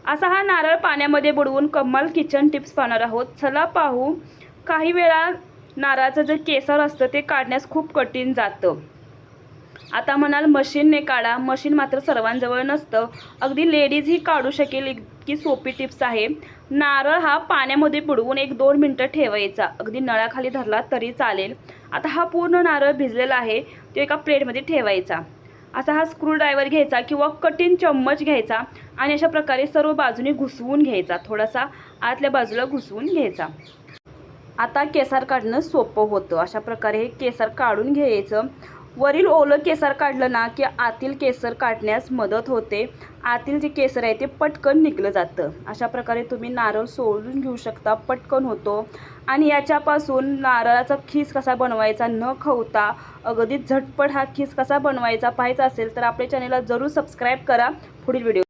असा हा नारळ पाण्यामध्ये बुडवून कमाल किचन टिप्स पाहणार आहोत। चला पाहू। काही वेळा नारळाचं जे केसर असतं ते काढण्यास खूप कठीण जातं। आता म्हणाल मशीनने काढा, मशीन मात्र सर्वांजवळ नसतं। अगदी लेडीजही काढू शकेल इतकी सोपी टिप्स आहे। नारळ हा पाण्यामध्ये बुडवून 1-2 मिनिटं ठेवायचा, अगदी नळाखाली धरला तरी चालेल। आता हा पूर्ण नारळ भिजलेला आहे, तो एका प्लेटमध्ये ठेवायचा। असा हा स्क्रू ड्रायव्हर घ्यायचा किंवा कठीण चम्मच घ्यायचा आणि अशा प्रकारे सर्व बाजूने घुसवून घ्यायचा, थोडासा आतल्या बाजूला घुसवून घ्यायचा। आता केसर काढणं सोपं होतं। अशा प्रकारे हे केसर काढून घ्यायचं। वरील ओलं केसर काढलं ना की आतील केसर काढण्यास मदत होते। आतील जे केसर आहे ते पटकन निघलं जातं। अशा प्रकारे तुम्ही नारळ सोलून घेऊ शकता, पटकन होतो। आणि याच्यापासून नारळाचा खीस कसा बनवायचा न खवता अगदी झटपट हा खीस कसा बनवायचा पाहायचा असेल तर आपल्या चॅनलला जरूर सबस्क्राईब करा। पुढील व्हिडिओ